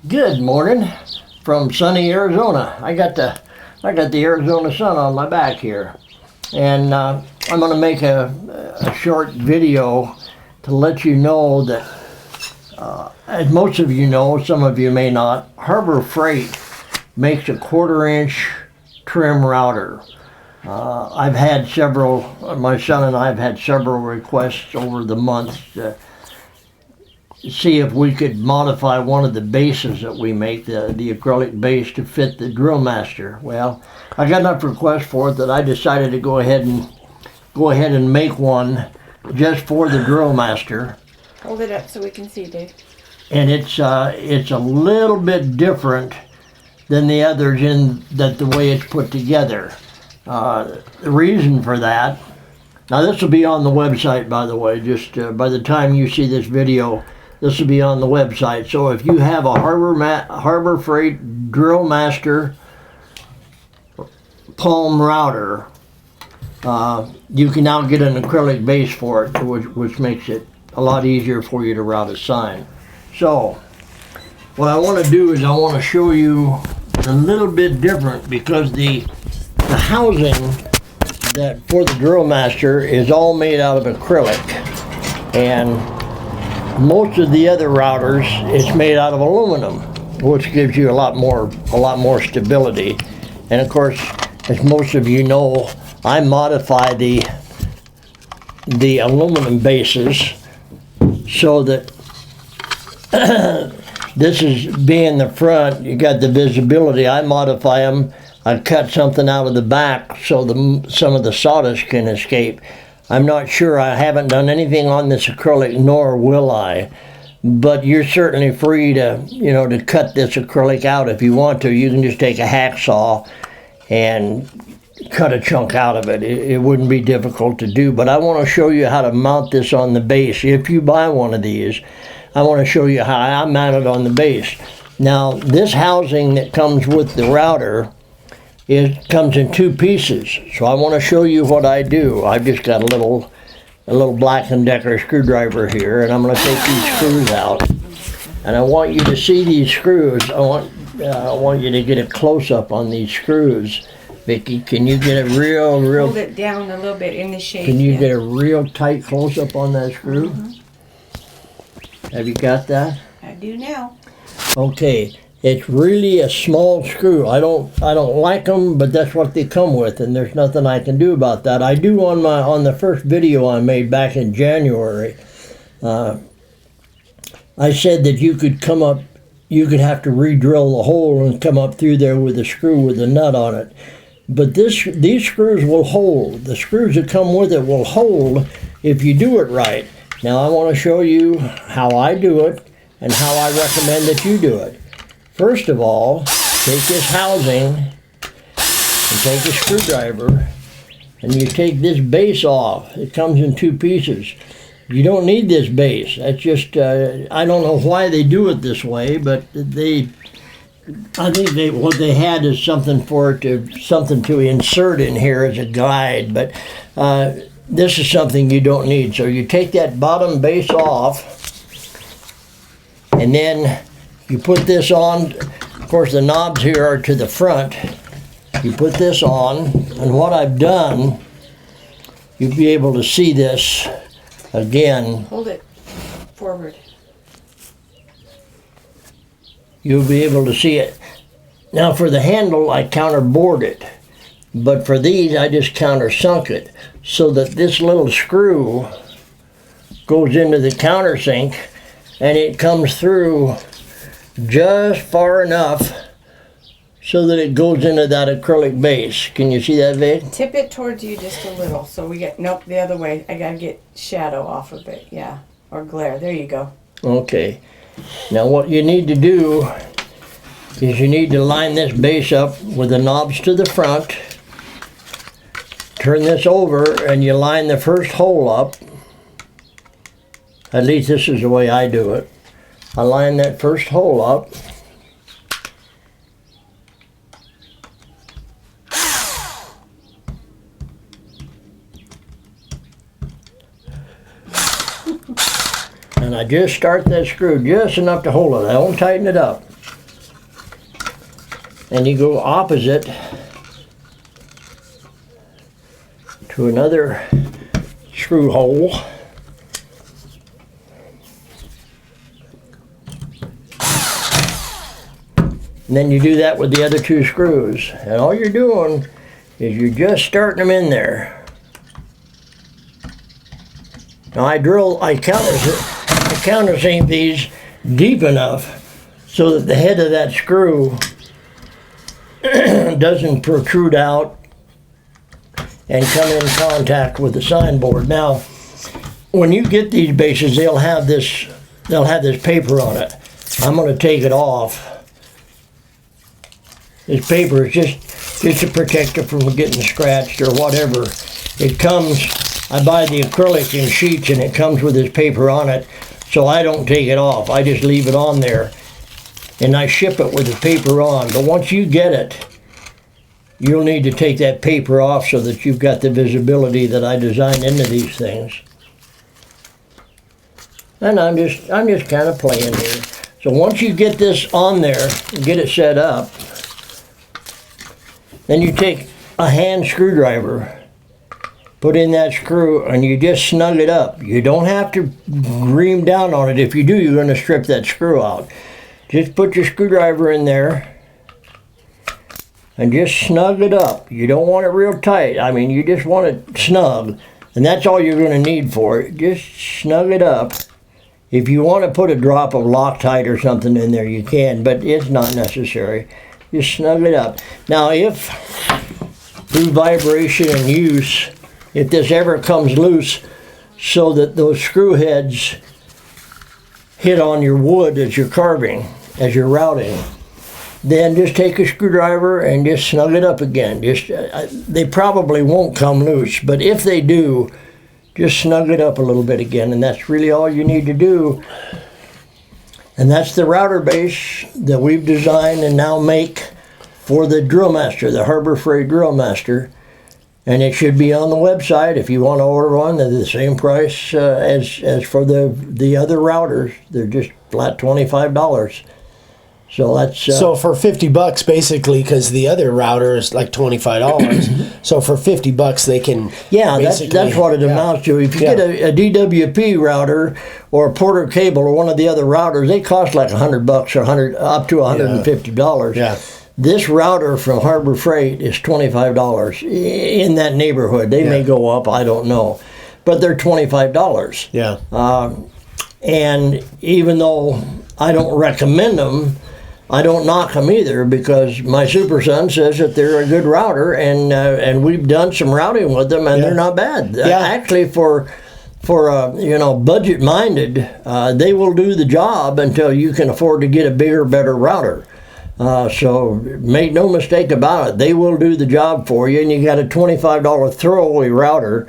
Good morning from sunny Arizona. I got the Arizona sun on my back here, and I'm going to make a short video to let you know that, as most of you know, some of you may not, Harbor Freight makes a 1/4-inch trim router. I've had several, my son and I have had several requests over the months to see if we could modify one of the bases that we make, the acrylic base, to fit the Drillmaster. Well, I got enough requests for it that I decided to go ahead and make one just for the Drillmaster. Hold it up so we can see, Dave. And it's a little bit different than the others in that the way it's put together. The reason for that, now this will be on the website, by the way, just by the time you see this video, this will be on the website. So if you have a Harbor Freight Drillmaster palm router, you can now get an acrylic base for it, which makes it a lot easier for you to route a sign. So what I want to do is I want to show you a little bit different, because the housing that for the Drillmaster is all made out of acrylic, and most of the other routers it's made out of aluminum, which gives you a lot more stability. And of course, as most of you know, I modify the aluminum bases so that this is being the front, you got the visibility. I modify them. I cut something out of the back so some of the sawdust can escape. I'm not sure. I haven't done anything on this acrylic, nor will I. But you're certainly free to, to cut this acrylic out if you want to. You can just take a hacksaw and cut a chunk out of it. It wouldn't be difficult to do. But I want to show you how to mount this on the base. If you buy one of these, I want to show you how I mount it on the base. Now, this housing that comes with the router, it comes in 2 pieces. So I want to show you what I do. I've just got a little Black & Decker screwdriver here, and I'm going to take these screws out. And I want you to see these screws. I want you to get a close-up on these screws. Vicki, can you get a real... Hold it down a little bit in the shape. Can you get a real tight close-up on that screw? Mm-hmm. Have you got that? I do now. Okay. It's really a small screw. I don't like them, but that's what they come with, and there's nothing I can do about that. I do on the first video I made back in January. I said that you could have to re-drill the hole and come up through there with a screw with a nut on it. But these screws will hold. The screws that come with it will hold if you do it right. Now I want to show you how I do it and how I recommend that you do it. First of all, take this housing and take a screwdriver and you take this base off. It comes in 2 pieces. You don't need this base. That's just, I don't know why they do it this way, but I think what they had is something to insert in here as a guide, but this is something you don't need. So you take that bottom base off, and then you put this on. Of course, the knobs here are to the front. You put this on, and what I've done, you'll be able to see this again. Hold it forward. You'll be able to see it. Now for the handle, I counterbored it. But for these, I just countersunk it, so that this little screw goes into the countersink, and it comes through just far enough so that it goes into that acrylic base. Can you see that, Vic? Tip it towards you just a little, so we get, nope, the other way. I gotta get shadow off of it, yeah, or glare. There you go. Okay. Now what you need to do is you need to line this base up with the knobs to the front. Turn this over and you line the first hole up. At least this is the way I do it. I line that first hole up. And I just start that screw just enough to hold it. I don't tighten it up. and you go opposite to another screw hole. And then you do that with the other 2 screws. And all you're doing is you're just starting them in there. Now I countersink these deep enough so that the head of that screw doesn't protrude out and come in contact with the sign board. Now, when you get these bases, they'll have this paper on it. I'm going to take it off. This paper is just to protect it from getting scratched or whatever. It comes, I buy the acrylic in sheets and it comes with this paper on it, so I don't take it off. I just leave it on there and I ship it with the paper on. But once you get it, you'll need to take that paper off so that you've got the visibility that I designed into these things. And I'm just kind of playing here. So once you get this on there and get it set up, then you take a hand screwdriver, put in that screw, and you just snug it up. You don't have to ream down on it. If you do, you're going to strip that screw out. Just put your screwdriver in there and just snug it up. You don't want it real tight. I mean, you just want it snug, and that's all you're going to need for it. Just snug it up. If you want to put a drop of Loctite or something in there, you can, but it's not necessary. Just snug it up. Now, if through vibration and use, if this ever comes loose so that those screw heads hit on your wood as you're carving, as you're routing, then just take a screwdriver and just snug it up again. They probably won't come loose, but if they do, just snug it up a little bit again, and that's really all you need to do. And that's the router base that we've designed and now make for the Drillmaster, the Harbor Freight Drillmaster. And it should be on the website if you want to order one. They're the same price as for the other routers. They're just flat $25. So that's so for $50 basically, because the other router is like $25. So for $50 they can that's what it amounts to. If you get a DWP router or a Porter cable or one of the other routers, they cost like $100 or up to $150. Yeah. This router from Harbor Freight is $25 in that neighborhood. They may go up, I don't know, but they're $25. Yeah. And even though I don't recommend them, I don't knock them either, because my super son says that they're a good router, and we've done some routing with them, and they're not bad. Actually, for budget minded, they will do the job until you can afford to get a bigger, better router. So make no mistake about it, they will do the job for you, and you got a $25 throwaway router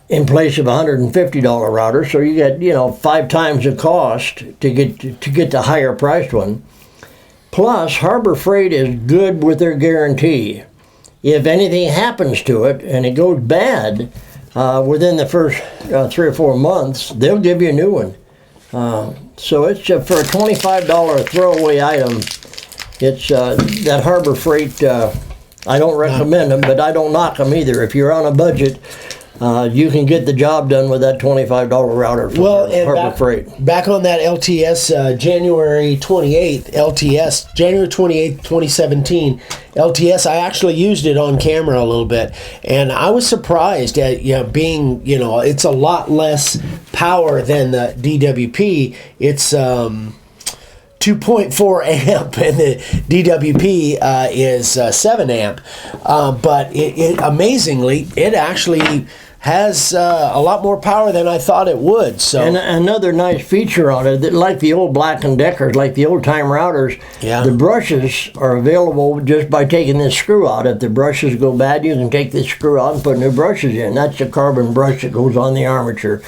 in place of a $150 router, so you get 5 times the cost to get the higher priced one. Plus, Harbor Freight is good with their guarantee. If anything happens to it and it goes bad within the first 3 or 4 months, they'll give you a new one. So it's for a $25 throwaway item. It's that Harbor Freight. I don't recommend them, but I don't knock them either. If you're on a budget, you can get the job done with that $25 router from Harbor Freight. Back on that LTS, January 28th, January 28th, 2017, LTS, I actually used it on camera a little bit, and I was surprised at being, it's a lot less power than the DWP. It's 2.4 amp, and the DWP is 7 amp. But it amazingly, it actually has a lot more power than I thought it would. So, and another nice feature on it, that like the old Black & Deckers, like the old time routers, the brushes are available just by taking this screw out. If the brushes go bad, you can take this screw out and put new brushes in. That's the carbon brush that goes on the armature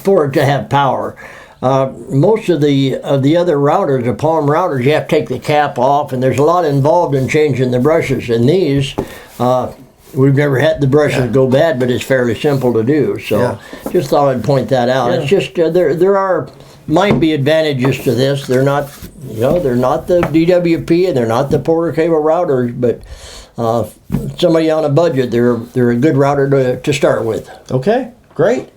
for it to have power. Most of the other routers, the palm routers, you have to take the cap off, and there's a lot involved in changing the brushes. And these, we've never had the brushes go bad, but it's fairly simple to do. So just thought I'd point that out. It's just there might be advantages to this. They're not they're not the DWP and they're not the Porter cable routers, but somebody on a budget, they're a good router to start with. Okay, great.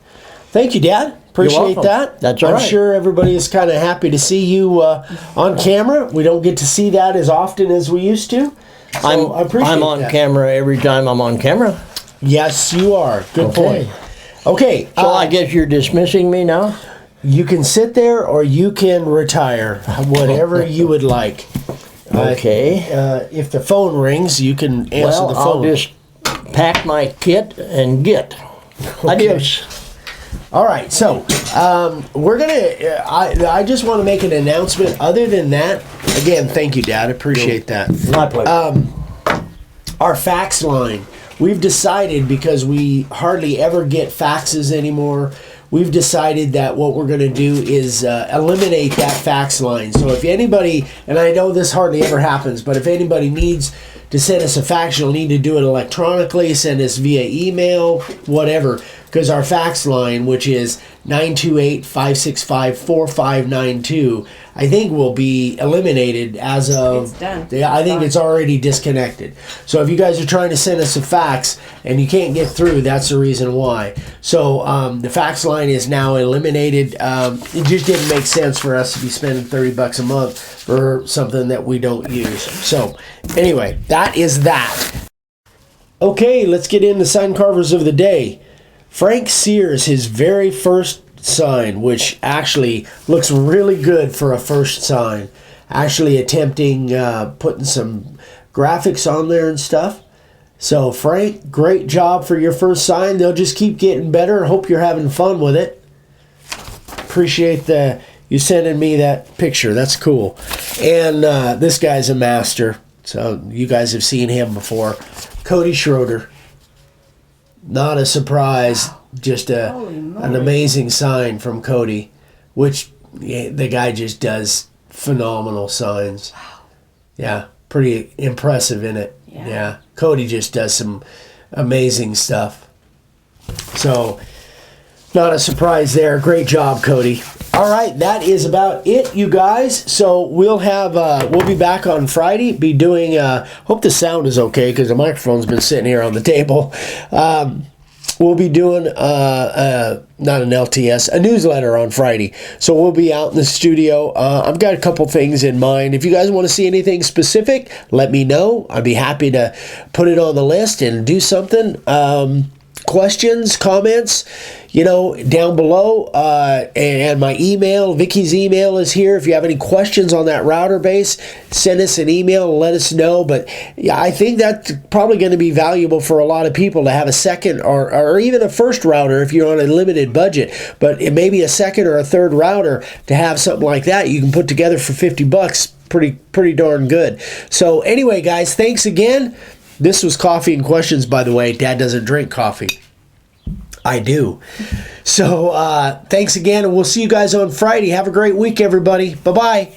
Thank you, Dad. Appreciate welcome. that. That's all I'm right. sure everybody is kind of happy to see you on camera. We don't get to see that as often as we used to. So I appreciate I'm on that. camera every time I'm on camera. Yes, you are. Good Okay. point. Okay, So I guess you're dismissing me now? you can sit there or you can retire, whatever you would like. Okay. If the phone rings, you can answer Well, the phone. I'll just pack my kit and get. Adios. All right, so we're gonna. I just want to make an announcement. Other than that, again, thank you, Dad. I appreciate that. My pleasure. Our fax line. We've decided, because we hardly ever get faxes anymore, we've decided that what we're going to do is eliminate that fax line. So if anybody, and I know this hardly ever happens, but if anybody needs to send us a fax, you'll need to do it electronically, send us via email, whatever, because our fax line, which is 928-565-4592, I think will be eliminated as of... It's done. Yeah, I think it's already disconnected. So if you guys are trying to send us a fax and you can't get through, that's the reason why. So the fax line is now eliminated. It just didn't make sense for us to be spending $30 a month for something that we don't use. So anyway, that is that. Okay, let's get into sign carvers of the day. Frank Sears, his very first sign, which actually looks really good for a first sign. Actually attempting putting some graphics on there and stuff. So Frank, great job for your first sign. They'll just keep getting better. Hope you're having fun with it. Appreciate you sending me that picture. That's cool. And this guy's a master. So you guys have seen him before. Cody Schroeder. Not a surprise, just an amazing sign from Cody, which the guy just does phenomenal signs. Wow. Yeah, pretty impressive in it. Yeah. Cody just does some amazing stuff. So, not a surprise there. Great job, Cody. All right, that is about it, you guys. So we'll be back on Friday. Be doing. Hope the sound is okay because the microphone's been sitting here on the table. We'll be doing not an LTS, a newsletter on Friday. So we'll be out in the studio. I've got a couple things in mind. If you guys want to see anything specific, let me know. I'd be happy to put it on the list and do something. Questions, comments, down below, and my email, Vicky's email is here. If you have any questions on that router base, send us an email and let us know. But yeah, I think that's probably going to be valuable for a lot of people to have a second or even a first router if you're on a limited budget. But it may be a second or a third router to have something like that you can put together for $50. Pretty darn good. So anyway, guys, thanks again. This was Coffee and Questions, by the way. Dad doesn't drink coffee. I do. So thanks again, and we'll see you guys on Friday. Have a great week, everybody. Bye-bye.